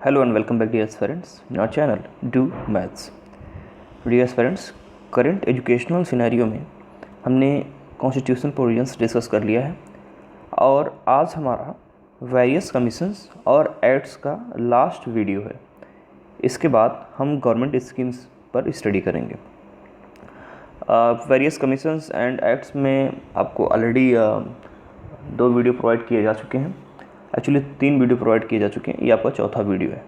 Hello and welcome back, dear aspirants, in our channel Do Maths. Dear aspirants, current educational scenario में हमने constitution provisions discuss कर लिया है और आज हमारा वेरियस कमीशंस और एक्ट्स का लास्ट वीडियो है। इसके बाद हम गवर्नमेंट स्कीम्स पर स्टडी करेंगे। वेरियस कमीशंस एंड एक्ट्स में आपको ऑलरेडी 2 वीडियो प्रोवाइड किए जा चुके हैं। एक्चुअली 3 वीडियो प्रोवाइड किए जा चुके हैं, ये आपका चौथा वीडियो है।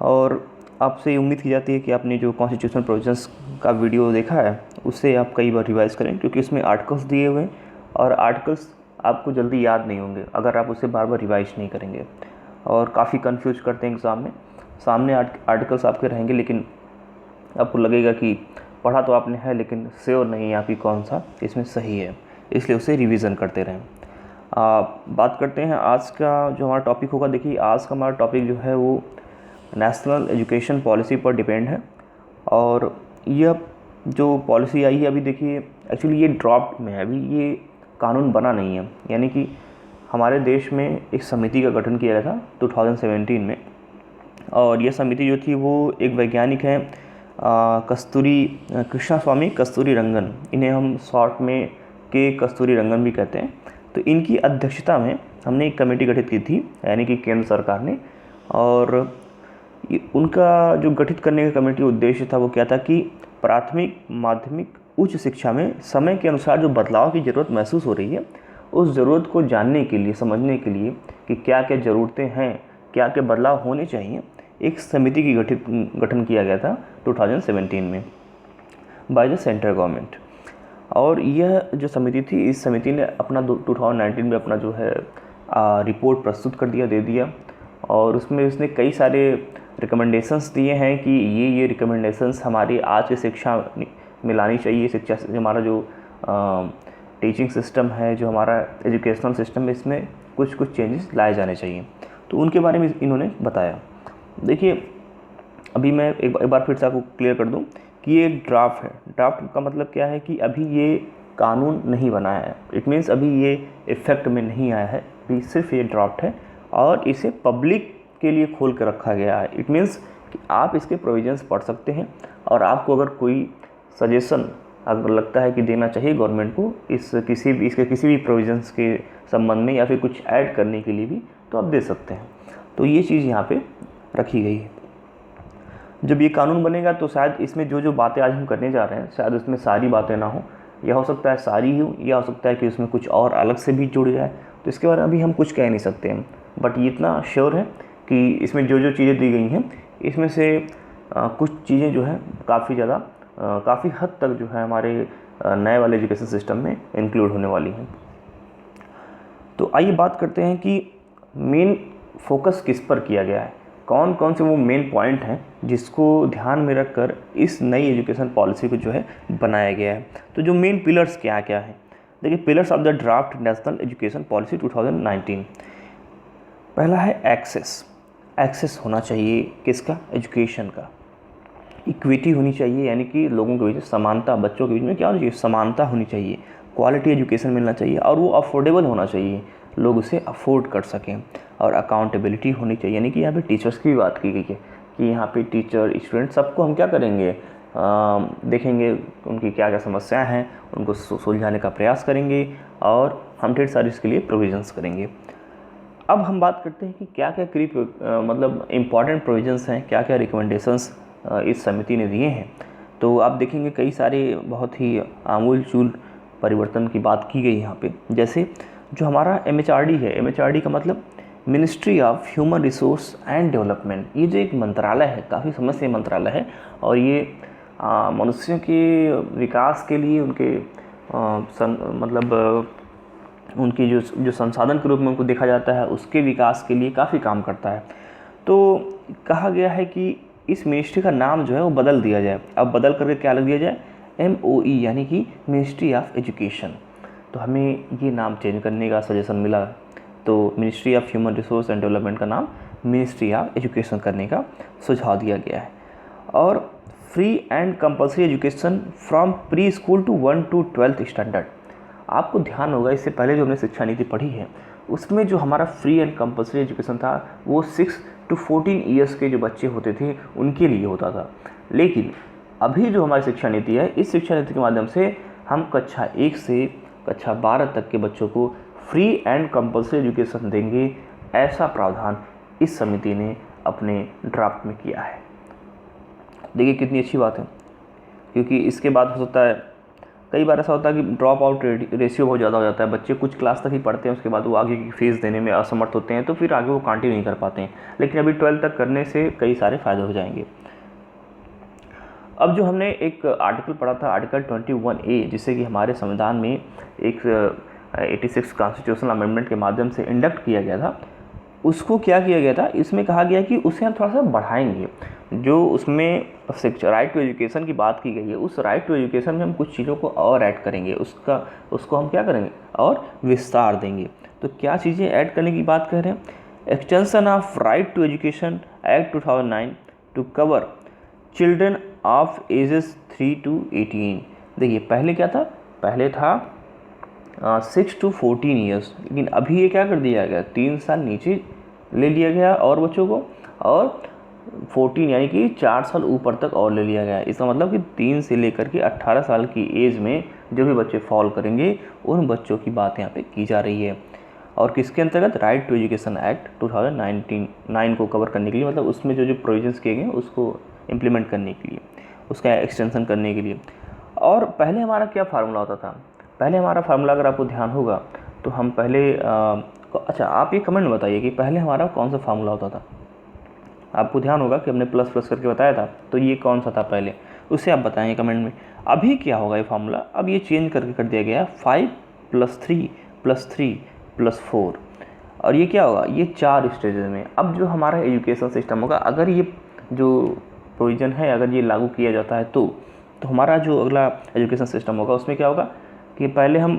और आपसे उम्मीद की जाती है कि आपने जो कॉन्स्टिट्यूशनल प्रोविजंस का वीडियो देखा है उससे आप कई बार रिवाइज़ करें, क्योंकि उसमें आर्टिकल्स दिए हुए हैं और आर्टिकल्स आपको जल्दी याद नहीं होंगे अगर आप उसे बार बार रिवाइज नहीं करेंगे, और काफ़ी कंफ्यूज करते हैं एग्ज़ाम में। सामने आर्टिकल्स आपके रहेंगे लेकिन आपको लगेगा कि पढ़ा तो आपने है लेकिन श्योर नहीं है आपकी कौन सा इसमें सही है, इसलिए उसे रिवीजन करते रहें। बात करते हैं आज का जो हमारा टॉपिक होगा। देखिए, आज का हमारा टॉपिक जो है वो नेशनल एजुकेशन पॉलिसी पर डिपेंड है। और यह जो पॉलिसी आई है अभी देखिए, एक्चुअली ये ड्राफ्ट में है, अभी ये कानून बना नहीं है। यानी कि हमारे देश में एक समिति का गठन किया गया था 2017 में, और यह समिति जो थी वो एक वैज्ञानिक हैं कृष्णास्वामी कस्तूरीरंगन, इन्हें हम शॉर्ट में के कस्तूरीरंगन भी कहते हैं। तो इनकी अध्यक्षता में हमने एक कमेटी गठित की थी, यानी कि केंद्र सरकार ने। और उनका जो गठित करने का कमेटी उद्देश्य था वो क्या था कि प्राथमिक, माध्यमिक, उच्च शिक्षा में समय के अनुसार जो बदलाव की ज़रूरत महसूस हो रही है, उस ज़रूरत को जानने के लिए, समझने के लिए कि क्या क्या ज़रूरतें हैं, क्या क्या बदलाव होने चाहिए, एक समिति की गठन किया गया था 2017 में बाय द सेंट्रल गवर्नमेंट। और यह जो समिति थी, इस समिति ने अपना 2019 में अपना जो है रिपोर्ट प्रस्तुत कर दिया, दे दिया। और उसमें उसने कई सारे रिकमेंडेशंस दिए हैं कि ये रिकमेंडेशंस हमारी आज की शिक्षा में लानी चाहिए। शिक्षा से हमारा जो टीचिंग सिस्टम है, जो हमारा एजुकेशनल सिस्टम है, इसमें कुछ चेंजेस लाए जाने चाहिए। तो उनके बारे में इन्होंने बताया। देखिए, अभी मैं एक बार फिर से आपको क्लियर कर दूं कि ये ड्राफ्ट है। ड्राफ्ट का मतलब क्या है कि अभी ये कानून नहीं बना है। इट मीन्स अभी ये इफ़ेक्ट में नहीं आया है, अभी सिर्फ ये ड्राफ्ट है और इसे पब्लिक के लिए खोल कर रखा गया है। इट मीन्स कि आप इसके प्रोविजंस पढ़ सकते हैं, और आपको अगर कोई सजेशन अगर लगता है कि देना चाहिए गवर्नमेंट को इसके किसी भी प्रोविजंस के संबंध में या फिर कुछ ऐड करने के लिए भी, तो आप दे सकते हैं। तो ये चीज़ यहाँ पे रखी गई है। जब ये कानून बनेगा तो शायद इसमें जो बातें आज हम करने जा रहे हैं, शायद उसमें सारी बातें ना हो, या हो सकता है सारी ही हो, या हो सकता है कि उसमें कुछ और अलग से भी जुड़ जाए। तो इसके बारे में अभी हम कुछ कह नहीं सकते हैं, बट ये इतना श्योर है कि इसमें जो चीज़ें दी गई हैं, इसमें से कुछ चीज़ें जो है काफ़ी हद तक जो है हमारे नए वाले एजुकेशन सिस्टम में इंक्लूड होने वाली हैं। तो आइए बात करते हैं कि मेन फोकस किस पर किया गया है, कौन कौन से वो मेन पॉइंट हैं जिसको ध्यान में रखकर इस नई एजुकेशन पॉलिसी को जो है बनाया गया है। तो जो मेन पिलर्स क्या क्या हैं, देखिए, pillars of the draft national education policy 2019। पहला है एक्सेस होना चाहिए किसका, एजुकेशन का। इक्विटी होनी चाहिए, यानी कि लोगों के बीच समानता, बच्चों के बीच में क्या होनी चाहिए, समानता होनी चाहिए। क्वालिटी एजुकेशन मिलना चाहिए और वो अफोर्डेबल होना चाहिए, लोग उसे अफोर्ड कर सकें। और अकाउंटेबिलिटी होनी चाहिए, यानी कि यहाँ पे टीचर्स की भी बात की गई है कि यहाँ पे टीचर, स्टूडेंट, सबको हम क्या करेंगे, देखेंगे उनकी क्या क्या समस्याएं हैं, उनको सुलझाने का प्रयास करेंगे, और हम ढेर सारे इसके लिए प्रोविजंस करेंगे। अब हम बात करते हैं कि क्या क्या मतलब इम्पॉर्टेंट प्रोविजंस हैं, क्या क्या रिकमेंडेशंस इस समिति ने दिए हैं। तो आप देखेंगे कई सारे बहुत ही आमूल-चूल परिवर्तन की बात की गई यहाँ पे। जैसे जो हमारा MHRD है, MHRD का मतलब ministry of human resource and development, ये जो एक मंत्रालय है, काफ़ी समय से मंत्रालय है, और ये मनुष्यों के विकास के लिए, उनके उनकी जो संसाधन के रूप में उनको देखा जाता है, उसके विकास के लिए काफ़ी काम करता है। तो कहा गया है कि इस मिनिस्ट्री का नाम जो है वो बदल दिया जाए। अब बदल करके क्या लग दिया जाए, MOE, यानी कि मिनिस्ट्री ऑफ एजुकेशन। तो हमें ये नाम चेंज करने का सजेशन मिला, तो ministry of human resource and development का नाम मिनिस्ट्री ऑफ एजुकेशन करने का सुझाव दिया गया है। और free and compulsory education from preschool to 1 to 12th standard. आपको ध्यान होगा, इससे पहले जो हमने शिक्षा नीति पढ़ी है उसमें जो हमारा फ्री एंड कंपल्सरी एजुकेशन था वो 6 टू 14 ईयर्स के जो बच्चे होते थे उनके लिए होता था। लेकिन अभी जो हमारी शिक्षा नीति है, इस शिक्षा नीति के माध्यम से हम कक्षा 1 से कक्षा 12 तक के बच्चों को फ्री एंड कंपल्सरी एजुकेशन देंगे, ऐसा प्रावधान इस समिति ने अपने ड्राफ्ट में किया है। देखिए कितनी अच्छी बात है, क्योंकि इसके बाद हो सकता है कई बार ऐसा होता है कि ड्रॉप आउट रेशियो बहुत ज़्यादा हो जाता है, बच्चे कुछ क्लास तक ही पढ़ते हैं, उसके बाद वो आगे की फीस देने में असमर्थ होते हैं, तो फिर आगे वो कंटिन्यू नहीं कर पाते हैं। लेकिन अभी 12 तक करने से कई सारे फ़ायदे हो जाएंगे। अब जो हमने एक आर्टिकल पढ़ा था, आर्टिकल 21A, जिसे कि हमारे संविधान में एक 86 कॉन्स्टिट्यूशनल अमेंडमेंट के माध्यम से इंडक्ट किया गया था, उसको क्या किया गया था, इसमें कहा गया कि उसे हम थोड़ा सा बढ़ाएंगे। जो उसमें राइट टू एजुकेशन की बात की गई है, उस राइट टू एजुकेशन में हम कुछ चीज़ों को और ऐड करेंगे, उसको हम क्या करेंगे और विस्तार देंगे। तो क्या चीज़ें ऐड करने की बात कर रहे हैं? Extension of right to education act 2009 to cover children of ages 3 to 18। देखिए पहले क्या था, पहले था 6 to 14 ईयर्स, लेकिन अभी ये क्या कर दिया गया, 3 साल नीचे ले लिया गया और बच्चों को, और 14 यानी कि 4 साल ऊपर तक और ले लिया गया। इसका मतलब कि 3 से लेकर के 18 साल की एज में जो भी बच्चे फॉल करेंगे उन बच्चों की बात यहाँ पे की जा रही है। और किसके अंतर्गत? राइट टू एजुकेशन एक्ट 2009 को कवर करने के लिए, मतलब उसमें जो प्रोविजंस किए गए उसको इम्प्लीमेंट करने के लिए, उसका एक्सटेंशन करने के लिए। और पहले हमारा क्या फार्मूला होता था? पहले हमारा फार्मूला अगर आपको ध्यान होगा तो हम पहले अच्छा आप ये कमेंट में बताइए कि पहले हमारा कौन सा फार्मूला होता था। आपको ध्यान होगा कि हमने प्लस प्लस करके बताया था, तो ये कौन सा था पहले, उससे आप बताएंगे कमेंट में। अभी क्या होगा ये फार्मूला? अब ये चेंज करके कर दिया गया है 5 + 3 + 3 + 4, और ये क्या होगा, ये 4 स्टेजेस में। अब जो हमारा एजुकेशन सिस्टम होगा, अगर ये जो प्रोविज़न है अगर ये लागू किया जाता है तो हमारा जो अगला एजुकेशन सिस्टम होगा उसमें क्या होगा कि पहले हम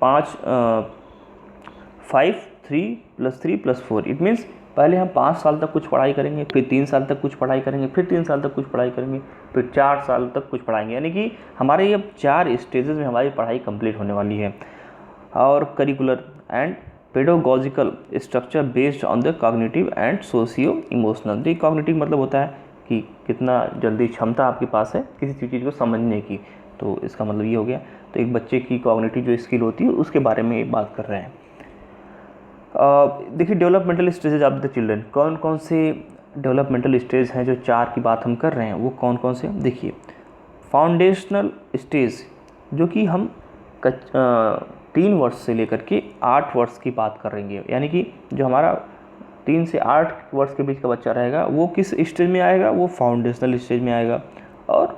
5 3 + 3 + 4, इट मीन्स पहले हम 5 साल तक कुछ पढ़ाई करेंगे, फिर 3 साल तक कुछ पढ़ाई करेंगे, फिर 3 साल तक कुछ पढ़ाई करेंगे, फिर 4 साल तक कुछ पढ़ाएंगे। यानी कि हमारे ये 4 स्टेजेस में हमारी पढ़ाई कंप्लीट होने वाली है। और curricular and pedagogical structure based on the cognitive and socio emotional. तो कॉग्निटिव मतलब होता है कि कितना जल्दी क्षमता आपके पास है किसी चीज़ को समझने की, तो इसका मतलब ये हो गया। तो एक बच्चे की कॉग्निटिव जो स्किल होती है उसके बारे में बात कर रहे हैं। देखिए developmental stages of the children, कौन कौन से डेवलपमेंटल स्टेज हैं जो 4 की बात हम कर रहे हैं, वो कौन कौन से? देखिए फाउंडेशनल स्टेज जो कि हम 3 वर्ष से लेकर के 8 वर्ष की बात करेंगे, यानी कि जो हमारा 3 से 8 वर्ष के बीच का बच्चा रहेगा वो किस स्टेज में आएगा? वो फाउंडेशनल स्टेज में आएगा। और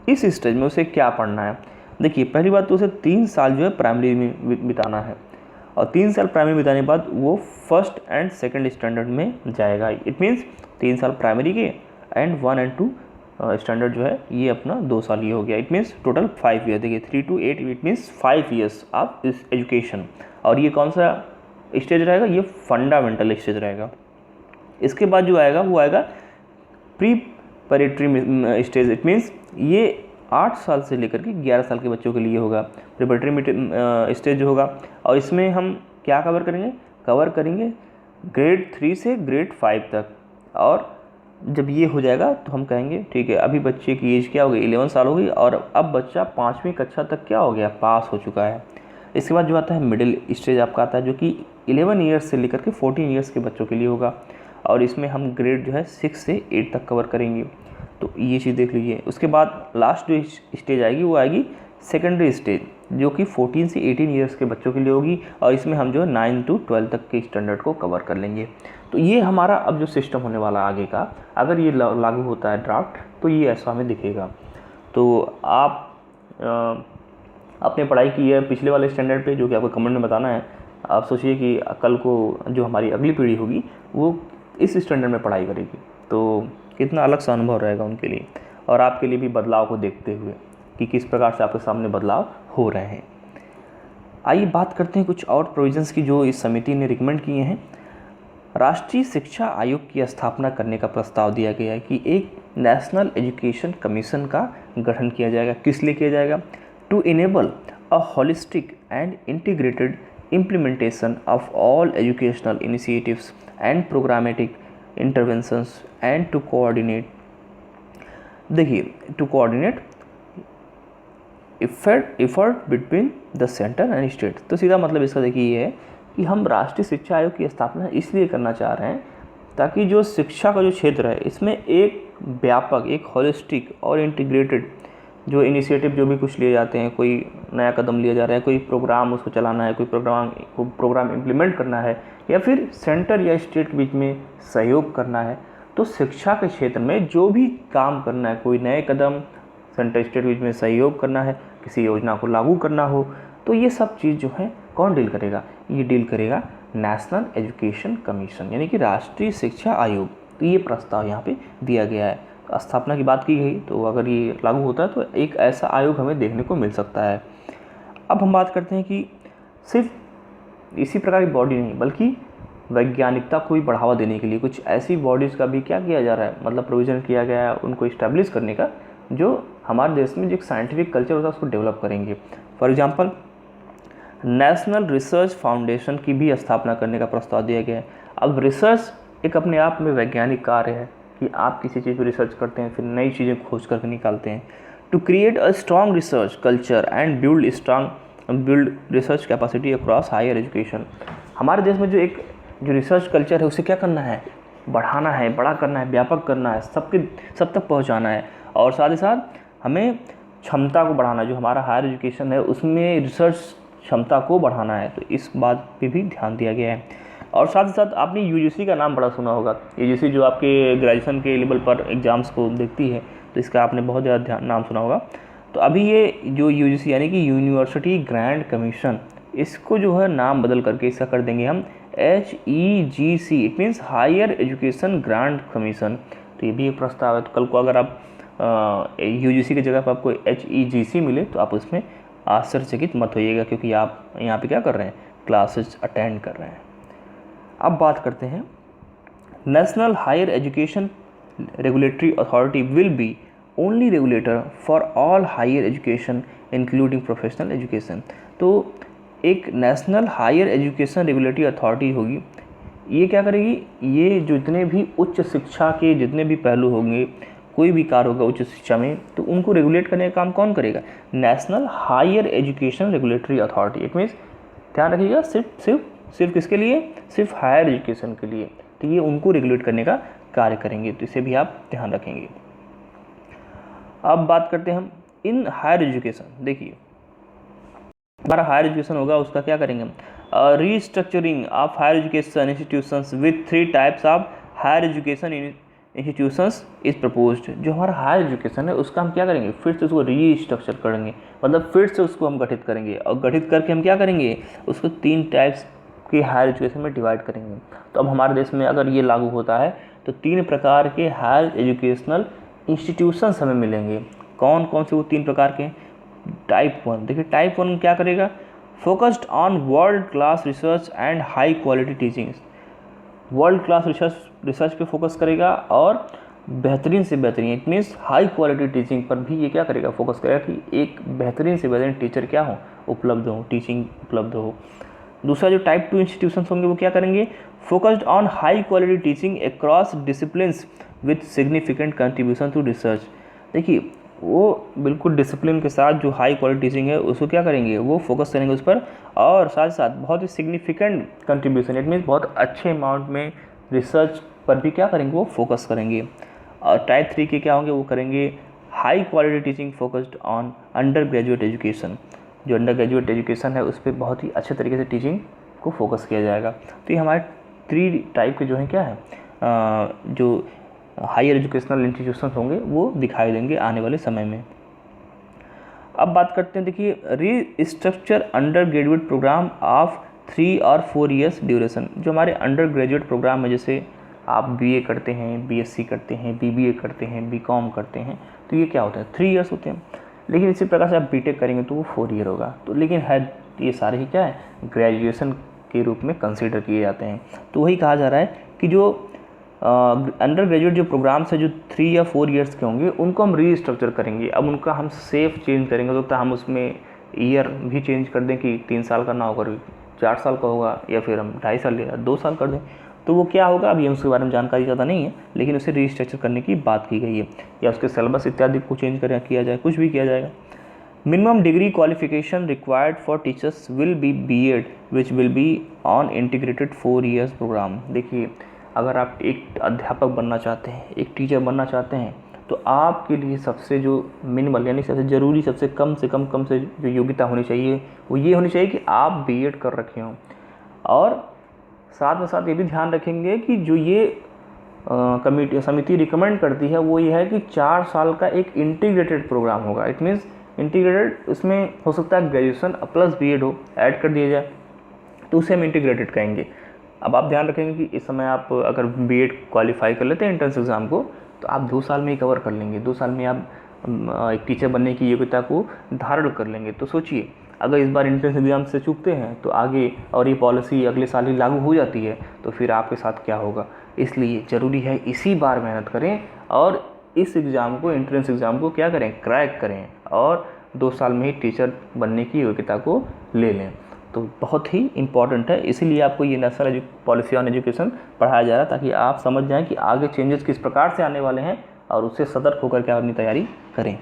इस स्टेज में उसे क्या पढ़ना है? देखिए पहली बात तो उसे 3 साल जो है प्राइमरी में बिताना है, और 3 साल प्राइमरी बिताने के बाद वो 1st and 2nd स्टैंडर्ड में जाएगा। इट मीन्स 3 साल प्राइमरी के एंड 1 and 2 स्टैंडर्ड जो है ये अपना 2 साल ये हो गया। It means total 5 year. देखिए 3 to 8 it means 5 years of इस एजुकेशन। और ये कौन सा स्टेज रहेगा? ये फंडामेंटल स्टेज रहेगा। इसके बाद जो आएगा वो आएगा प्रीपरेटरी स्टेज। इट मीन्स ये 8 साल से लेकर के 11 साल के बच्चों के लिए होगा प्रीपरेटरी स्टेज जो होगा। और इसमें हम क्या कवर करेंगे ग्रेड 3 से ग्रेड 5 तक। और जब ये हो जाएगा तो हम कहेंगे ठीक है, अभी बच्चे की एज क्या हो गई, 11 साल हो गई, और अब बच्चा 5वीं कक्षा तक क्या हो गया, पास हो चुका है। इसके बाद जो आता है मिडिल स्टेज आपका आता है, जो कि 11 ईयर्स से लेकर के 14 ईयर्स के बच्चों के लिए होगा। और इसमें हम ग्रेड जो है 6 से 8 तक कवर करेंगे। तो ये चीज़ देख लीजिए। उसके बाद लास्ट जो स्टेज आएगी वो आएगी सेकेंडरी स्टेज, जो कि 14 से 18 ईयर्स के बच्चों के लिए होगी। और इसमें हम जो है 9 to 12 तक के स्टैंडर्ड को कवर कर लेंगे। तो ये हमारा अब जो सिस्टम होने वाला आगे का, अगर ये लागू होता है ड्राफ्ट, तो ये ऐसा हमें दिखेगा। तो आप अपने पढ़ाई की है पिछले वाले स्टैंडर्ड पे, जो कि आपको कमेंट में बताना है। आप सोचिए कि कल को जो हमारी अगली पीढ़ी होगी वो इस स्टैंडर्ड में पढ़ाई करेगी, तो कितना अलग सा अनुभव रहेगा उनके लिए, और आपके लिए भी बदलाव को देखते हुए कि किस प्रकार से आपके सामने बदलाव हो रहे हैं। आइए बात करते हैं कुछ और प्रोविजंस की जो इस समिति ने रिकमेंड किए हैं। राष्ट्रीय शिक्षा आयोग की स्थापना करने का प्रस्ताव दिया गया है कि एक नेशनल एजुकेशन कमीशन का गठन किया जाएगा। किस लिए किया जाएगा? To enable a holistic and integrated implementation of all educational initiatives and programmatic interventions and to coordinate, देखिए to coordinate effort between the centre and state. तो सीधा मतलब इसका देखिए ये है कि हम राष्ट्रीय शिक्षा आयोग की स्थापना इसलिए करना चाह रहे हैं ताकि जो शिक्षा का जो क्षेत्र है इसमें एक व्यापक, एक होलिस्टिक और इंटीग्रेटेड जो इनिशिएटिव जो भी कुछ लिए जाते हैं, कोई नया कदम लिया जा रहा है, कोई प्रोग्राम उसको चलाना है, कोई प्रोग्राम इम्प्लीमेंट करना है, या फिर सेंटर या स्टेट के बीच में सहयोग करना है, तो शिक्षा के क्षेत्र में जो भी काम करना है, कोई नए कदम सेंटर स्टेट के बीच में सहयोग करना है, किसी योजना को लागू करना हो, तो ये सब चीज़ जो है कौन डील करेगा? ये डील करेगा नेशनल एजुकेशन कमीशन, यानी कि राष्ट्रीय शिक्षा आयोग। तो ये प्रस्ताव यहाँ पे दिया गया है। स्थापना की बात की गई, तो अगर ये लागू होता है तो एक ऐसा आयोग हमें देखने को मिल सकता है। अब हम बात करते हैं कि सिर्फ इसी प्रकार की बॉडी नहीं, बल्कि वैज्ञानिकता को भी बढ़ावा देने के लिए कुछ ऐसी बॉडीज़ का भी क्या किया जा रहा है, मतलब प्रोविज़न किया गया है उनको इस्टेब्लिश करने का, जो हमारे देश में जो एक साइंटिफिक कल्चर होता है उसको डेवलप करेंगे। For example national research foundation की भी स्थापना करने का प्रस्ताव दिया गया है। अब रिसर्च एक अपने आप में वैज्ञानिक कार्य है कि आप किसी चीज़ पर रिसर्च करते हैं, फिर नई चीज़ें खोज करके निकालते हैं। To create a strong research culture and build research capacity across higher education. हमारे देश में जो रिसर्च कल्चर है उसे क्या करना है? बढ़ाना है, बड़ा करना है, व्यापक करना है, सब तक पहुंचाना है, और साथ ही साथ हमें क्षमता को बढ़ाना, जो हमारा हायर एजुकेशन है उसमें रिसर्च क्षमता को बढ़ाना है। तो इस बात पे भी ध्यान दिया गया है। और साथ ही साथ आपने यूजीसी का नाम बड़ा सुना होगा। यूजीसी जो आपके ग्रेजुएशन के लेवल पर एग्ज़ाम्स को देखती है, तो इसका आपने बहुत ज़्यादा नाम सुना होगा। तो अभी ये जो यूजीसी यानी कि यूनिवर्सिटी ग्रांट कमीशन, इसको जो है नाम बदल करके इसका कर देंगे हम HEGC, it means higher education grant commission. तो ये भी एक प्रस्ताव है। तो कल को अगर आप यूजीसी की जगह पर आपको HEGC मिले तो आप उसमें आश्चर्यचकित मत होइएगा, क्योंकि आप यहाँ पे क्या कर रहे हैं? क्लासेस अटेंड कर रहे हैं। अब बात करते हैं national higher education regulatory authority will be only regulator for all higher education including professional education. तो एक national higher education regulatory authority होगी। ये क्या करेगी? ये जो जितने भी उच्च शिक्षा के जितने भी पहलू होंगे, कोई भी कार्य होगा उच्च शिक्षा में, तो उनको रेगुलेट करने का काम कौन करेगा? National higher education regulatory authority. It means ध्यान रखिएगा, सिर्फ किसके लिए? सिर्फ हायर एजुकेशन के लिए। तो ये उनको रेगुलेट करने का कार्य करेंगे, तो इसे भी आप ध्यान रखेंगे। अब बात करते हैं हम इन हायर एजुकेशन। देखिए हमारा हायर एजुकेशन होगा, उसका क्या करेंगे हम? Restructuring of higher education institutions with 3 types of higher education institutions is proposed. जो हमारा हायर एजुकेशन है उसका हम क्या करेंगे? फिर से उसको रीस्ट्रक्चर करेंगे, मतलब फिर से उसको हम गठित करेंगे, और गठित करके हम क्या करेंगे? उसको 3 टाइप्स के हायर एजुकेशन में डिवाइड करेंगे। तो अब हमारे देश में अगर ये लागू होता है तो 3 प्रकार के हायर एजुकेशनल इंस्टीट्यूशंस हमें मिलेंगे। कौन कौन से वो 3 प्रकार के? टाइप 1, देखिए टाइप 1 क्या करेगा? Focused on world class research and high quality teaching. World class research पे फोकस करेगा और बेहतरीन से बेहतरीन, it means high quality teaching पर भी ये क्या करेगा? फोकस करेगा कि एक बेहतरीन से बेहतरीन टीचर क्या हो? उपलब्ध हो, टीचिंग उपलब्ध हो। दूसरा जो टाइप 2 इंस्टीट्यूशंस होंगे वो क्या करेंगे? Focused on high quality teaching across disciplines with significant contribution to research. देखिए वो बिल्कुल डिसिप्लिन के साथ जो हाई क्वालिटी टीचिंग है उसको क्या करेंगे? वो फोकस करेंगे उस पर, और साथ साथ बहुत ही सिग्निफिकेंट कंट्रीब्यूशन, इट मीन्स बहुत अच्छे अमाउंट में रिसर्च पर भी क्या करेंगे? वो फोकस करेंगे। और टाइप 3 के क्या होंगे? वो करेंगे high quality teaching focused on under graduate education. जो अंडर ग्रेजुएट एजुकेशन है उस पर बहुत ही अच्छे तरीके से टीचिंग को फोकस किया जाएगा। तो ये हमारे 3 टाइप के जो हैं क्या है, जो हायर एजुकेशनल इंस्टीट्यूशंस होंगे वो दिखाई देंगे आने वाले समय में। अब बात करते हैं, देखिए restructure undergraduate program of 3 और 4 ईयर्स ड्यूरेशन। जो हमारे अंडर ग्रेजुएट प्रोग्राम है, जैसे आप BA करते हैं, BSc करते हैं, BBA करते हैं, BCom करते हैं, तो ये क्या होता है? 3 ईयर्स होते हैं। लेकिन इसी प्रकार से आप BTech करेंगे तो वो 4 ईयर होगा। तो लेकिन है ये सारे ही क्या है? ग्रेजुएशन के रूप में कंसिडर किए जाते हैं। तो वही कहा जा रहा है कि जो अंडर ग्रेजुएट जो प्रोग्राम्स है जो 3 या 4 ईयर्स के होंगे उनको हम रीस्ट्रक्चर करेंगे। अब उनका हम सेफ चेंज करेंगे, तो हम उसमें ईयर भी चेंज कर दें कि 3 साल का ना होकर 4 साल का होगा, या फिर हम 2.5 साल या 2 साल कर दें। तो वो क्या होगा अभी उसके बारे में जानकारी ज़्यादा नहीं है, लेकिन उसे रीस्ट्रक्चर करने की बात की गई है, या उसके सिलेबस इत्यादि को चेंज किया जाए, कुछ भी किया जाएगा। Minimum degree qualification required for teachers will be BEd which will be on integrated 4 years program. देखिए, अगर आप एक अध्यापक बनना चाहते हैं, एक टीचर बनना चाहते हैं, तो आपके लिए सबसे जो मिनिमल यानी सबसे ज़रूरी, सबसे कम से जो योग्यता होनी चाहिए वो ये होनी चाहिए कि आप बीएड कर रखे हों। और साथ में साथ ये भी ध्यान रखेंगे कि जो ये समिति रिकमेंड करती है वो ये है कि 4 साल का एक इंटीग्रेटेड प्रोग्राम होगा। इट मीन्स इंटीग्रेटेड, उसमें हो सकता है ग्रेजुएशन प्लस बीएड हो, ऐड कर दिया जाए, तो उसे हम इंटीग्रेटेड कहेंगे। अब आप ध्यान रखेंगे कि इस समय आप अगर बीएड क्वालिफाई कर लेते हैं एंट्रेंस एग्ज़ाम को, तो आप 2 साल में ही कवर कर लेंगे, 2 साल में आप एक टीचर बनने की योग्यता को धारण कर लेंगे। तो सोचिए, अगर इस बार एंट्रेंस एग्ज़ाम से चूकते हैं तो आगे, और ये पॉलिसी अगले साल ही लागू हो जाती है, तो फिर आपके साथ क्या होगा। इसलिए ज़रूरी है इसी बार मेहनत करें और इस एग्ज़ाम को, एंट्रेंस एग्ज़ाम को क्या करें, क्रैक करें, और 2 साल में ही टीचर बनने की योग्यता को ले लें। तो बहुत ही इम्पॉर्टेंट है, इसीलिए आपको ये नेशनल पॉलिसी ऑन एजुकेशन पढ़ाया जा रहा है, ताकि आप समझ जाएं कि आगे चेंजेस किस प्रकार से आने वाले हैं और उससे सतर्क होकर के अपनी तैयारी करें।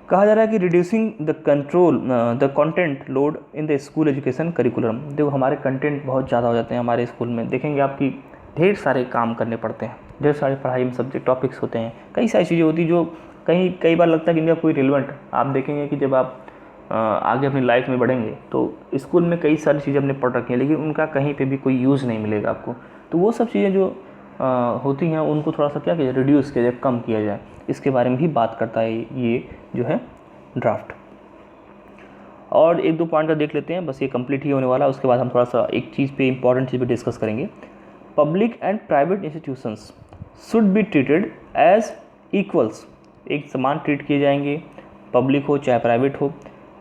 कहा जा रहा है कि reducing the content load in the school education curriculum. देखो, हमारे कंटेंट बहुत ज़्यादा हो जाते हैं हमारे स्कूल में, देखेंगे आपकी ढेर सारे काम करने पड़ते हैं, ढेर सारे पढ़ाई में सब्जेक्ट टॉपिक्स होते हैं, कई सारी चीज़ें होती हैं जो कई बार लगता है कि इनका कोई रिलेवेंट। आप देखेंगे कि जब आप आगे अपनी लाइफ में बढ़ेंगे तो स्कूल में कई सारी चीज़ें हमने पढ़ रखी हैं, लेकिन उनका कहीं पे भी कोई यूज़ नहीं मिलेगा आपको। तो वो सब चीज़ें जो होती हैं उनको थोड़ा सा क्या किया जाए, रिड्यूस किया जाए, कम किया जाए, इसके बारे में भी बात करता है ये जो है ड्राफ्ट। और 1-2 पॉइंट का देख लेते हैं, बस ये कंप्लीट ही होने वाला। उसके बाद हम थोड़ा सा एक चीज़ पे, इंपॉर्टेंट चीज़ पे डिस्कस करेंगे। Public and private institutions should be treated as equals, एक समान ट्रीट किए जाएंगे, पब्लिक हो चाहे प्राइवेट हो।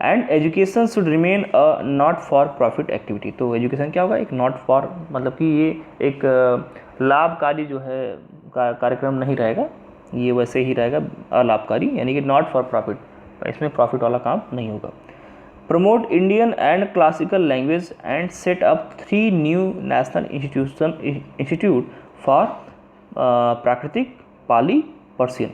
And education should remain a not for profit activity. तो एजुकेशन क्या होगा, एक नॉट फॉर, मतलब कि ये एक लाभकारी जो है कार्यक्रम नहीं रहेगा, ये वैसे ही रहेगा अलाभकारी, यानी कि नॉट फॉर प्रॉफिट, इसमें प्रॉफिट वाला काम नहीं होगा। Promote Indian and classical language and set up 3 new national institute for प्राकृतिक, पाली, पर्शियन।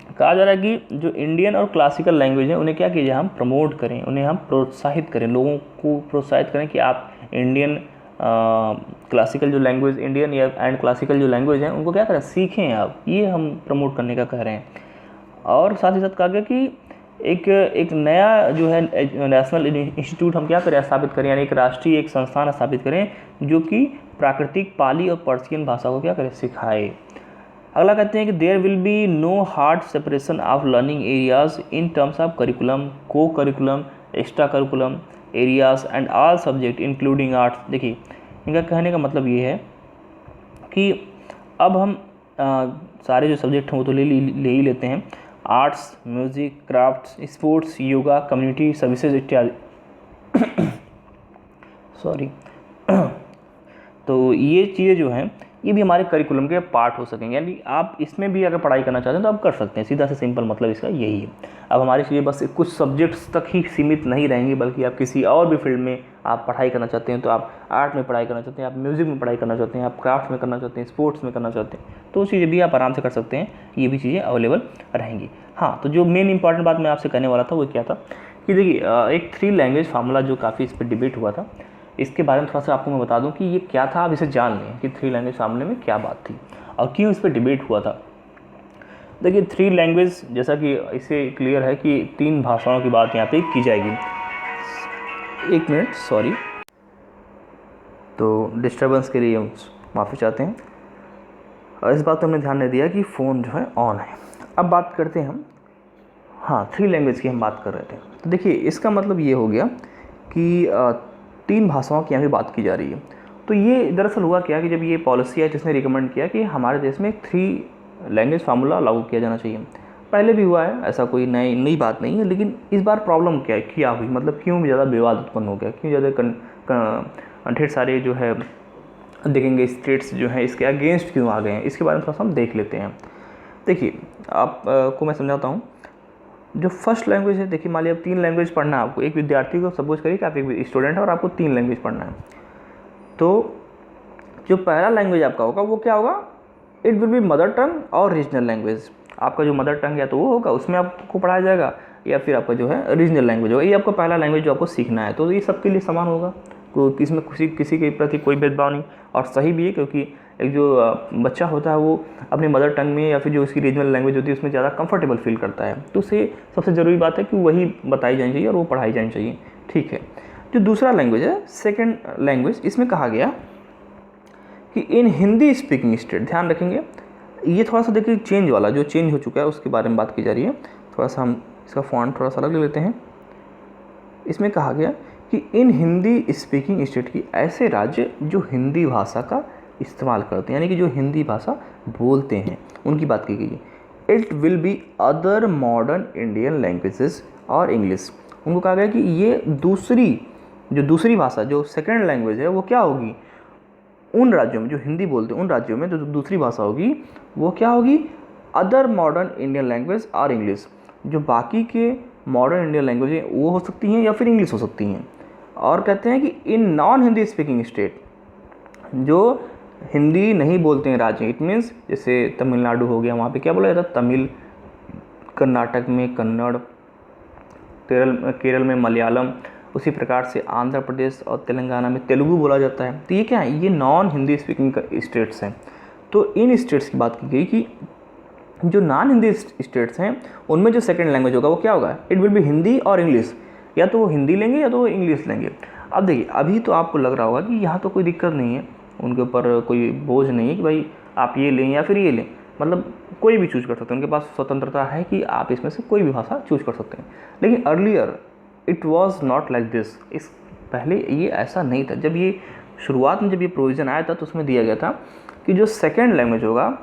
कहा जा रहा है कि जो इंडियन और क्लासिकल लैंग्वेज है उन्हें क्या कीजिए, हम प्रमोट करें, उन्हें हम प्रोत्साहित करें, लोगों को प्रोत्साहित करें कि आप इंडियन क्लासिकल जो लैंग्वेज, इंडियन या एंड क्लासिकल जो लैंग्वेज हैं उनको क्या करें, सीखें आप, ये हम प्रमोट करने का कह रहे हैं। और साथ ही साथ कहा गया कि एक नया जो है नेशनल इंस्टीट्यूट हम क्या करें, स्थापित करें, यानी एक राष्ट्रीय एक संस्थान स्थापित करें जो कि प्राकृतिक, पाली और पर्शियन भाषा को क्या करें, सिखाए। अगला कहते हैं कि there will be no hard separation of learning areas in terms of curriculum, co curriculum, extra curriculum areas and all subject including arts. देखिए, इनका कहने का मतलब ये है कि अब हम सारे जो सब्जेक्ट हैं वो तो ले ही लेते हैं, arts, music, crafts, sports, yoga, community services इत्यादि सॉरी तो ये चीज़ें जो हैं ये भी हमारे करिकुलम के पार्ट हो सकेंगे, यानी आप इसमें भी अगर पढ़ाई करना चाहते हैं तो आप कर सकते हैं। सीधा से सिंपल मतलब इसका यही है। अब हमारी चीज़ें बस कुछ सब्जेक्ट्स तक ही सीमित नहीं रहेंगी, बल्कि आप किसी और भी फील्ड में आप पढ़ाई करना चाहते हैं, तो आप आर्ट में पढ़ाई करना चाहते हैं, आप म्यूज़िक में पढ़ाई करना चाहते हैं, आप क्राफ्ट में करना चाहते हैं, स्पोर्ट्स में करना चाहते हैं, तो वो चीज़ें भी आप आराम से कर सकते हैं, ये भी चीज़ें अवेलेबल रहेंगी। हाँ, तो जो मेन इंपॉर्टेंट बात मैं आपसे कहने वाला था वो क्या था कि देखिए, एक 3 लैंग्वेज फार्मूला जो काफ़ी इस पर डिबेट हुआ था, इसके बारे में थोड़ा सा आपको मैं बता दूं कि ये क्या था, आप इसे जान लें कि 3 लैंग्वेज मामले में क्या बात थी और क्यों इस पर डिबेट हुआ था। देखिए, 3 लैंग्वेज, जैसा कि इसे क्लियर है कि 3 भाषाओं की बात यहाँ पे की जाएगी। 1 मिनट, सॉरी, तो डिस्टर्बेंस के लिए हम माफ़ी चाहते हैं। और इस बात पर हमने ध्यान नहीं दिया कि फ़ोन जो है ऑन है। अब बात करते हैं हम, हाँ, 3 लैंग्वेज की हम बात कर रहे थे। तो देखिए, इसका मतलब ये हो गया कि 3 भाषाओं की यहाँ पे बात की जा रही है। तो ये दरअसल हुआ क्या कि जब ये पॉलिसी है जिसने रिकमेंड किया कि हमारे देश में 3 लैंग्वेज फार्मूला लागू किया जाना चाहिए। पहले भी हुआ है, ऐसा कोई नई बात नहीं है, लेकिन इस बार प्रॉब्लम क्या हुई, मतलब क्यों ज़्यादा विवाद उत्पन्न हो गया, क्यों ज़्यादा ढेर सारे जो है देखेंगे स्टेट्स जो हैं इसके अगेंस्ट क्यों आ गए हैं, इसके बारे में थोड़ा सा हम देख लेते हैं। देखिए, आपको मैं समझाता हूँ। जो फर्स्ट लैंग्वेज है, देखिए, मान लीजिए अब 3 लैंग्वेज पढ़ना है आपको, एक विद्यार्थी को सपोज करिए कि आप एक स्टूडेंट है और आपको 3 लैंग्वेज पढ़ना है। तो जो पहला लैंग्वेज आपका होगा वो क्या होगा, it will be mother tongue और रीजनल लैंग्वेज। आपका जो मदर टंग है तो वो होगा, उसमें आपको पढ़ाया जाएगा, या फिर आपका जो है रीजनल लैंग्वेज होगा, ये आपका पहला लैंग्वेज जो आपको सीखना है। तो ये सबके लिए समान होगा, इसमें किसी के प्रति कोई भेदभाव नहीं। और सही भी है, क्योंकि एक जो बच्चा होता है वो अपने मदर टंग में या फिर जो उसकी रीजनल लैंग्वेज होती है उसमें ज़्यादा कंफर्टेबल फील करता है। तो उसे सबसे ज़रूरी बात है कि वही बताई जानी चाहिए और वो पढ़ाई जानी चाहिए। ठीक है, जो दूसरा लैंग्वेज है सेकेंड लैंग्वेज, इसमें कहा गया कि इन हिंदी स्पीकिंग स्टेट, ध्यान रखेंगे ये थोड़ा सा देखिए चेंज वाला जो चेंज हो चुका है उसके बारे में बात की जा रही है। थोड़ा सा हम इसका फॉन्ट थोड़ा सा अलग ले लेते हैं। इसमें कहा गया कि इन हिंदी स्पीकिंग स्टेट की ऐसे राज्य जो हिंदी भाषा का इस्तेमाल करते हैं, यानी कि जो हिंदी भाषा बोलते हैं, उनकी बात की गई है। It will be other modern Indian languages और इंग्लिश। उनको कहा गया कि ये दूसरी भाषा जो सेकेंड लैंग्वेज है वो क्या होगी, उन राज्यों में जो हिंदी बोलते हैं उन राज्यों में जो दूसरी भाषा होगी वो क्या होगी, अदर मॉडर्न इंडियन लैंग्वेज और इंग्लिश। जो बाकी के मॉडर्न इंडियन लैंग्वेज हैं वो हो सकती हैं या फिर इंग्लिश हो सकती हैं। और कहते हैं कि in non Hindi speaking state, जो हिंदी नहीं बोलते हैं राज्य, इट मीन्स जैसे तमिलनाडु हो गया, वहाँ पे क्या बोला जाता है तमिल, कर्नाटक में कन्नड़, केरल में मलयालम, उसी प्रकार से आंध्र प्रदेश और तेलंगाना में तेलुगु बोला जाता है। तो ये क्या है, ये नॉन हिंदी स्पीकिंग स्टेट्स हैं। तो इन स्टेट्स की बात की गई कि जो नॉन हिंदी स्टेट्स हैं उनमें जो सेकंड लैंग्वेज होगा वो क्या होगा, इट विल बी हिंदी और इंग्लिश। या तो वो हिंदी लेंगे या तो वो इंग्लिश लेंगे। अब देखिए अभी तो आपको लग रहा होगा कि यहाँ तो कोई दिक्कत नहीं है, उनके ऊपर कोई बोझ नहीं है कि भाई आप ये लें या फिर ये लें, मतलब कोई भी चूज कर सकते हैं, उनके पास स्वतंत्रता है कि आप इसमें से कोई भी भाषा चूज कर सकते हैं। लेकिन earlier it was not like this, इस पहले ये ऐसा नहीं था। जब ये शुरुआत में जब ये प्रोविज़न आया था तो उसमें दिया गया था कि जो सेकेंड लैंग्वेज होगा,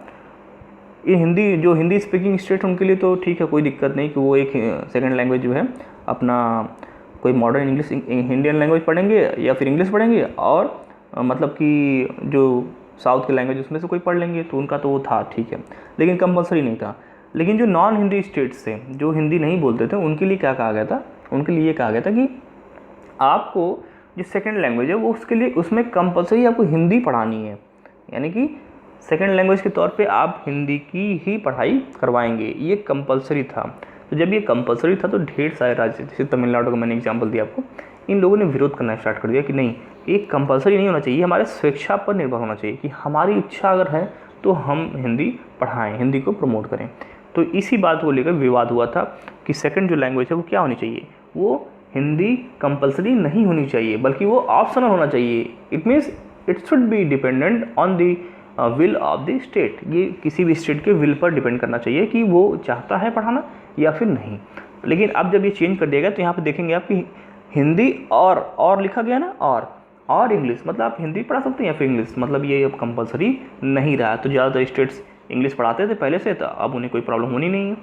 ये हिंदी, जो हिंदी स्पीकिंग स्टेट उनके लिए तो ठीक है, कोई दिक्कत नहीं कि वो एक सेकेंड लैंग्वेज जो है अपना कोई मॉडर्न इंग्लिश इंडियन लैंग्वेज पढ़ेंगे या फिर इंग्लिश पढ़ेंगे, और मतलब कि जो साउथ के लैंग्वेज उसमें से कोई पढ़ लेंगे, तो उनका तो वो था ठीक है, लेकिन कंपलसरी नहीं था। लेकिन जो नॉन हिंदी स्टेट्स थे, जो हिंदी नहीं बोलते थे, उनके लिए क्या कहा गया था, उनके लिए कहा गया था कि आपको जो सेकेंड लैंग्वेज है वो उसके लिए उसमें कंपलसरी आपको हिंदी पढ़ानी है, यानी कि सेकेंड लैंग्वेज के तौर पे आप हिंदी की ही पढ़ाई करवाएंगे, ये कंपलसरी था। तो जब ये कंपलसरी था तो ढेर सारे राज्य, जैसे तमिलनाडु का मैंने एग्जांपल दिया आपको, इन लोगों ने विरोध करना स्टार्ट कर दिया कि नहीं, ये कंपलसरी नहीं होना चाहिए, हमारे स्वेच्छा पर निर्भर होना चाहिए कि हमारी इच्छा अगर है तो हम हिंदी पढ़ाएँ, हिंदी को प्रमोट करें। तो इसी बात को लेकर विवाद हुआ था कि सेकंड जो लैंग्वेज है वो क्या होनी चाहिए, वो हिंदी कंपलसरी नहीं होनी चाहिए बल्कि वो ऑप्शनल होना चाहिए। It means it should be dependent on the will of the state, ये किसी भी स्टेट के विल पर डिपेंड करना चाहिए कि वो चाहता है पढ़ाना या फिर नहीं। लेकिन अब जब ये चेंज कर दिया गया तो यहाँ पे देखेंगे आप कि हिंदी और लिखा गया ना, और इंग्लिश, मतलब आप हिंदी पढ़ा सकते हैं या फिर इंग्लिश, मतलब ये अब कंपलसरी नहीं रहा। तो ज़्यादातर स्टेट्स इंग्लिश पढ़ाते थे पहले से, तो अब उन्हें कोई प्रॉब्लम होनी नहीं है।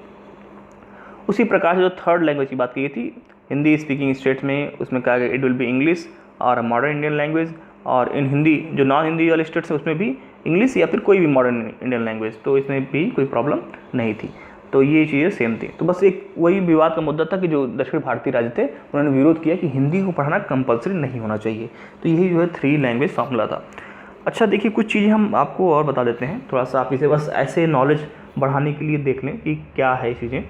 उसी प्रकार से जो थर्ड लैंग्वेज की बात की गई थी हिंदी स्पीकिंग स्टेट्स में, उसमें कहा गया इट विल बी इंग्लिश और मॉडर्न इंडियन लैंग्वेज, और इन हिंदी जो नॉन हिंदी वाले स्टेट्स हैं उसमें भी इंग्लिश या फिर कोई भी मॉडर्न इंडियन लैंग्वेज, तो इसमें भी कोई प्रॉब्लम नहीं थी। तो ये चीज़ें सेम थी। तो बस एक वही विवाद का मुद्दा था कि जो दक्षिण भारतीय राज्य थे उन्होंने विरोध किया कि हिंदी को पढ़ाना कंपलसरी नहीं होना चाहिए। तो यही जो है 3 लैंग्वेज फार्मूला था। अच्छा देखिए कुछ चीज़ें हम आपको और बता देते हैं, थोड़ा सा आप इसे बस ऐसे नॉलेज बढ़ाने के लिए देख लें कि क्या है चीज़ें।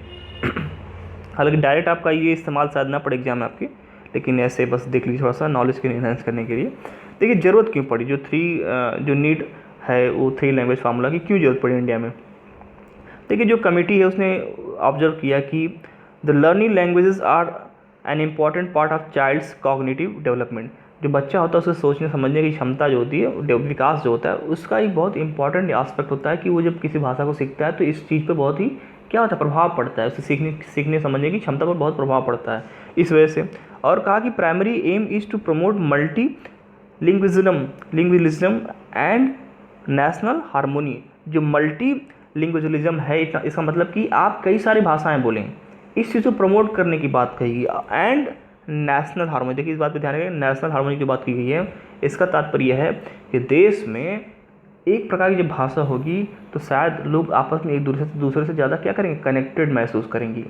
हालांकि डायरेक्ट आपका ये इस्तेमाल शायद ना पड़े एग्जाम में आपके, लेकिन ऐसे बस देख लीजिए थोड़ा सा नॉलेज के इन्हेंस करने के लिए। देखिए ज़रूरत क्यों पड़ी, जो नीड है वो 3 लैंग्वेज फार्मूला की क्यों ज़रूरत पड़ी इंडिया में। देखिए जो कमेटी है उसने ऑब्जर्व किया कि the learning languages are an important part of child's cognitive development. जो बच्चा होता है उसे सोचने समझने की क्षमता जो होती है, विकास जो होता है, उसका एक बहुत इंपॉर्टेंट एस्पेक्ट होता है कि वो जब किसी भाषा को सीखता है तो इस चीज़ पर बहुत ही क्या होता है, प्रभाव पड़ता है, उसे सीखने समझने की क्षमता पर बहुत प्रभाव पड़ता है इस वजह से। और कहा कि primary aim is to promote multilingualism and national harmony. जो मल्टी लिंग्विलिज्म है इसका मतलब कि आप कई सारी भाषाएं बोलें, इस चीज़ को प्रमोट करने की बात कही गई। एंड नेशनल हारमोनी, देखिए इस बात पे ध्यान रखें, नेशनल हारमोनी की बात की गई है। इसका तात्पर्य है कि देश में एक प्रकार की जब भाषा होगी तो शायद लोग आपस में एक दूसरे से ज़्यादा क्या करेंगे, कनेक्टेड महसूस करेंगे।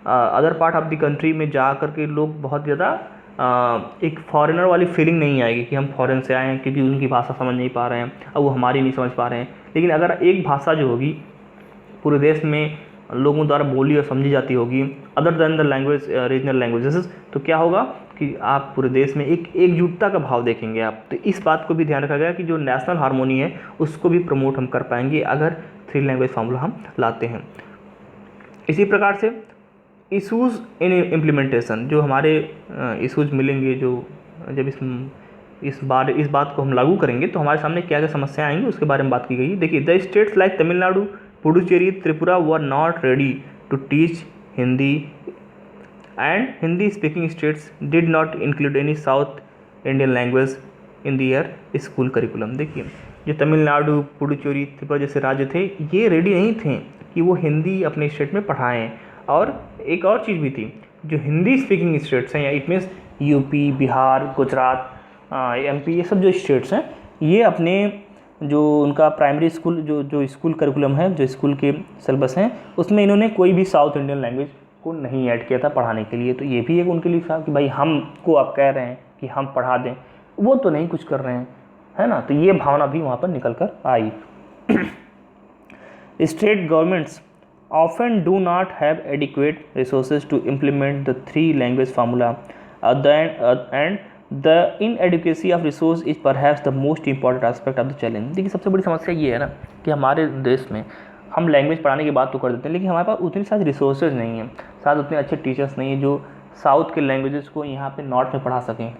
Other part of the country में जा कर के लोग बहुत ज़्यादा एक फॉरेनर वाली फीलिंग नहीं आएगी कि हम फॉरेन से आए हैं, क्योंकि उनकी भाषा समझ नहीं पा रहे हैं, अब वो हमारी नहीं समझ पा रहे हैं। लेकिन अगर एक भाषा जो होगी पूरे देश में लोगों द्वारा बोली और समझी जाती होगी, other than the language regional languages, तो क्या होगा कि आप पूरे देश में एक एकजुटता का भाव देखेंगे आप। तो इस बात को भी ध्यान रखा गया कि जो नेशनल हार्मोनी है उसको भी प्रमोट हम कर पाएंगे अगर 3 लैंग्वेज फार्मूला हम लाते हैं। इसी प्रकार से इशूज़ इन इम्प्लीमेंटेशन, जो हमारे इशूज़ मिलेंगे, जो जब इस बात को हम लागू करेंगे तो हमारे सामने क्या क्या समस्याएं आएंगी उसके बारे में बात की गई है। देखिए, the states like Tamil Nadu, Puducherry, Tripura were not ready to teach Hindi and Hindi speaking states did not include any South Indian language in their school curriculum. देखिए, जो तमिलनाडु, पुडुचेरी, त्रिपुरा जैसे राज्य थे, ये रेडी नहीं थे कि वो हिंदी अपने स्टेट में पढ़ाएं। और एक और चीज़ भी थी, जो हिंदी स्पीकिंग स्टेट्स हैं, या it means UP, Bihar, Gujarat, MP, ये सब जो स्टेट्स हैं, ये अपने जो उनका प्राइमरी स्कूल जो स्कूल करिकुलम है, जो स्कूल के सिलेबस हैं, उसमें इन्होंने कोई भी साउथ इंडियन लैंग्वेज को नहीं ऐड किया था पढ़ाने के लिए। तो ये भी एक उनके लिए था कि भाई हमको आप कह रहे हैं कि हम पढ़ा दें, वो तो नहीं कुछ कर रहे हैं, है ना। तो ये भावना भी वहाँ पर निकल कर आई। State governments often do not have adequate resources to implement the 3 language formula, and the inadequacy of resource is perhaps the most important aspect of the challenge। देखिए, सबसे बड़ी समस्या ये है ना कि हमारे देश में हम लैंग्वेज पढ़ाने की बात तो कर देते हैं, लेकिन हमारे पास उतनी सारी रिसोर्सेज नहीं है, साथ उतने अच्छे टीचर्स नहीं है जो साउथ के लैंग्वेजेस को यहाँ पे नॉर्थ में पढ़ा सकें,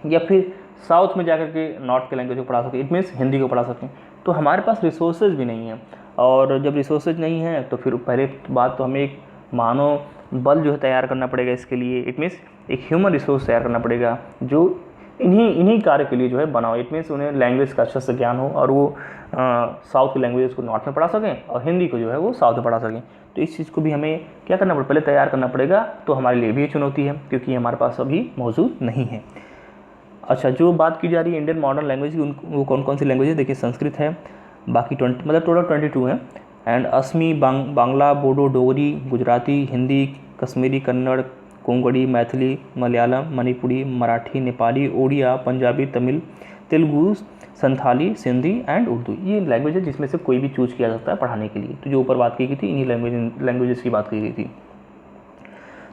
या फिर साउथ में जाकर के नॉर्थ के लैंग्वेज को पढ़ा सकें, इट मीन्स हिंदी को पढ़ा सकें। तो हमारे पास रिसोर्सेज भी नहीं है, और जब रिसोर्सेज नहीं है तो फिर पहले बात तो हमें एक मानव बल जो है तैयार करना पड़ेगा इसके लिए। इट मीन्स एक ह्यूमन रिसोर्स तैयार करना पड़ेगा जो इन्हीं कार्य के लिए जो है बनाओ। इट मीन्स उन्हें लैंग्वेज का अच्छे से ज्ञान हो, और वो साउथ की लैंग्वेज को नॉर्थ में पढ़ा सकें और हिंदी को जो है वो साउथ में पढ़ा सकें। तो इस चीज़ को भी हमें क्या करना पड़ेगा, पहले तैयार करना पड़ेगा। तो हमारे लिए भी चुनौती है, क्योंकि हमारे पास अभी मौजूद नहीं है। अच्छा, जो बात की जा रही है इंडियन मॉडर्न लैंग्वेज की, वो कौन कौन सी लैंग्वेज है? देखिए, संस्कृत है, बाकी 20 मतलब टोटल 22 हैं, एंड असमी, बांग्ला, बोडो, डोगरी, गुजराती, हिंदी, कश्मीरी, कन्नड़, कोंकणी, मैथिली, मलयालम, मणिपुरी, मराठी, नेपाली, ओडिया, पंजाबी, तमिल, तेलुगु, संथाली, सिंधी एंड उर्दू। ये लैंग्वेज है जिसमें से कोई भी चूज किया जा सकता है पढ़ाने के लिए। तो जो ऊपर बात की गई थी, इन्हीं लैंग्वेजेस की बात की गई थी।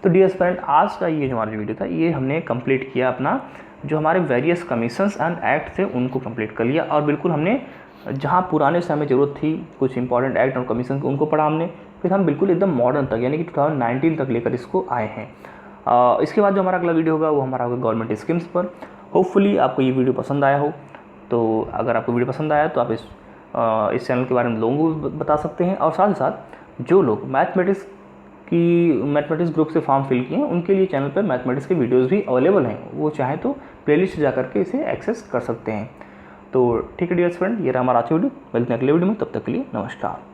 तो डियर स्टूडेंट, आज का ये जो हमारा वीडियो था, ये हमने कंप्लीट किया अपना, जो हमारे वेरियस कमीशंस एंड एक्ट थे उनको कंप्लीट कर लिया, और बिल्कुल हमने जहाँ पुराने समय में ज़रूरत थी कुछ इंपॉर्टेंट एक्ट और कमीशन उनको पढ़ा हमने, फिर हम बिल्कुल एकदम मॉडर्न तक यानी कि 2019 तक लेकर इसको आए हैं। इसके बाद जो हमारा अगला वीडियो होगा वो हमारा होगा गवर्नमेंट स्कीम्स पर। होपफुली आपको ये वीडियो पसंद आया हो। तो अगर आपको वीडियो पसंद आया तो आप इस चैनल के बारे में लोगों को बता सकते हैं, और साथ ही साथ जो लोग मैथमेटिक्स ग्रुप से फॉर्म फिल किए हैं उनके लिए चैनल पर मैथमेटिक्स के वीडियोज़ भी अवेलेबल हैं, वो चाहें तो प्लेलिस्ट जा करके इसे एक्सेस कर सकते हैं। तो ठीक है डियर फ्रेंड, ये रहा हमारा आज का वीडियो। मिलते हैं अगले वीडियो में, तब तक के लिए नमस्कार।